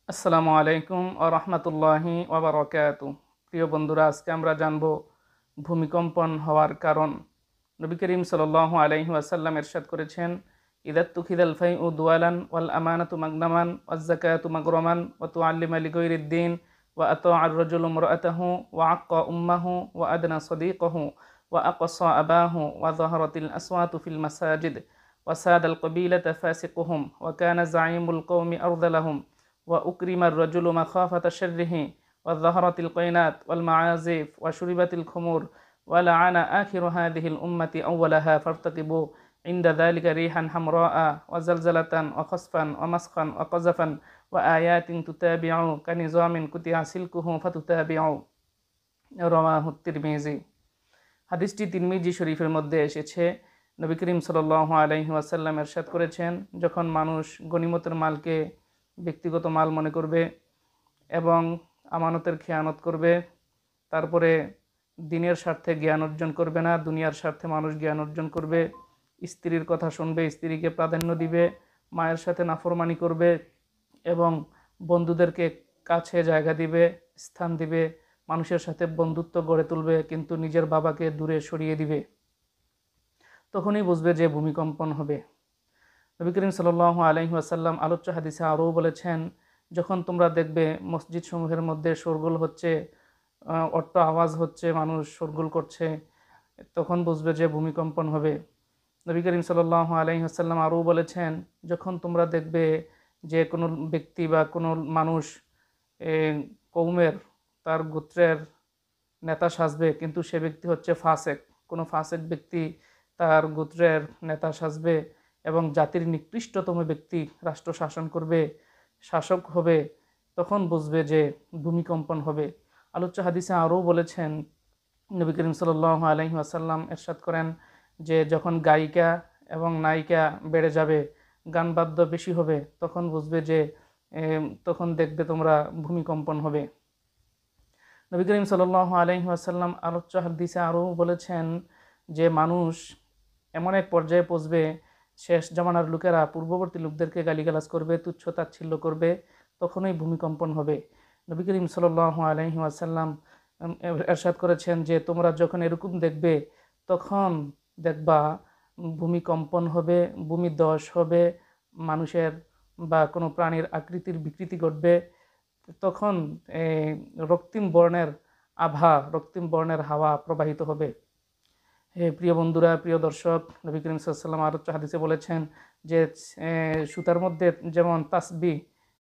আসসালামু আলাইকুম ওয়া রাহমাতুল্লাহি ওয়া বারাকাতুহু। প্রিয় বন্ধুরা, আজকে আমরা জানব ভূমিকম্পন হওয়ার কারণ। নবী করিম সাল্লাল্লাহু আলাইহি ওয়াসাল্লাম ইরশাদ করেছেন, ইদাত্তুখিদাল ফাইউ দুয়ালান ওয়াল আমানাতু মাগনামান ওয়াজ যাকাতু মাগরামান ওয়া তুআল্লিমা লিগাইরিদ্দিন ওয়া আতাআর রাজুলু ইমরাআতাহু ওয়া আক্কা উম্মাহু ওয়া আদনা সাদীকাহু ওয়া আকসা আবাহু ওয়া যাহারাতিল আসওয়াতু ফিল মাসাজিদ ওয়া সাদাল কাবিলাতা ফাসিকুহুম ওয়া কানা যাঈমুল কওমি আরযালাহুম وأكرم الرجل مخافة شره وظهرت القينات والمعازف وشربت الخمور ولعن آخر هذه الأمة أولها فارتقبوا عند ذلك ريحا حمراء وزلزلة وخسفا ومسخا وقذفا وآيات تتابع كنظام قطع سلكه فتتابع রওয়াহু তিরমিজি। হাদিসটি তিরমিজি শরীফের মধ্যে এসেছে। নবী করিম সাল্লাল্লাহু আলাইহি ওয়াসাল্লাম ইরশাদ করেছেন, যখন মানুষ গনিমতের মালকে ব্যক্তিগত মাল মনে করবে এবং আমানতের খেয়ানত করবে, তারপরে দিনের স্বার্থে জ্ঞান অর্জন করবে না, দুনিয়ার স্বার্থে মানুষ জ্ঞান অর্জন করবে, স্ত্রীর কথা শুনবে, স্ত্রীকে প্রাধান্য দিবে, মায়ের সাথে নাফরমানি করবে এবং বন্ধুদেরকে কাছে জায়গা দিবে, স্থান দিবে, মানুষের সাথে বন্ধুত্ব গড়ে তুলবে, কিন্তু নিজের বাবাকে দূরে সরিয়ে দিবে, তখনই বুঝবে যে ভূমিকম্পন হবে। নবী করিম সাল্লাল্লাহু আলাইহি ওয়াসাল্লাম আলোচ্য হাদিসে আরও বলেছেন, যখন তোমরা দেখবে মসজিদ সমূহের মধ্যে শোরগোল হচ্ছে, অট্ট আওয়াজ হচ্ছে, মানুষ শোরগোল করছে, তখন বুঝবে যে ভূমিকম্পন হবে। নবী করিম সাল্লাল্লাহু আলাইহি ওয়াসাল্লাম আরও বলেছেন, যখন তোমরা দেখবে যে কোনো ব্যক্তি বা কোনো মানুষ কওমের তার গোত্রের নেতা সাজবে, কিন্তু সে ব্যক্তি হচ্ছে ফাসেক, কোনো ফাসেক ব্যক্তি তার গোত্রের নেতা সাজবে এবং জাতির নিকৃষ্টতম ব্যক্তি রাষ্ট্র শাসন করবে, শাসক হবে, তখন বুঝবে যে ভূমিকম্পন হবে। আলোচ্য হাদিসে আরও বলেছেন, নবী করিম সাল্লাল্লাহু আলাইহি ওয়াসাল্লাম ইরশাদ করেন যে যখন গায়িকা এবং নায়িকা বেড়ে যাবে, গানবাদ্য বেশি হবে, তখন বুঝবে যে তখন দেখবে তোমরা ভূমিকম্পন হবে। নবী করিম সাল্লাল্লাহু আলাইহি ওয়াসাল্লাম আলোচ্য হাদিসে আরও বলেছেন যে মানুষ এমন এক পর্যায়ে পৌঁছবে, শেষ জামানার লোকেরা পূর্ববর্তী লোকদেরকে গালিগালাজ করবে, তুচ্ছ তাচ্ছিল্য করবে, তখনই ভূমিকম্পন হবে। নবী করিম সাল্লাল্লাহু আলাইহি ওয়াসাল্লাম ইরশাদ করেছেন যে তোমরা যখন এরকম দেখবে, তখন দেখবা ভূমিকম্পন হবে, ভূমিধস হবে, মানুষের বা কোনো প্রাণীর আকৃতির বিকৃতি ঘটবে, তখন রক্তিম বর্ণের আভা, রক্তিম বর্ণের হাওয়া প্রবাহিত হবে। প্রিয় বন্ধুরা, প্রিয় দর্শক, নবী করিম সাল্লাল্লাহু আলাইহি ওয়াসাল্লাম আরও হাদিসে বলেছেন যে সুতার মধ্যে যেমন তাসবিহ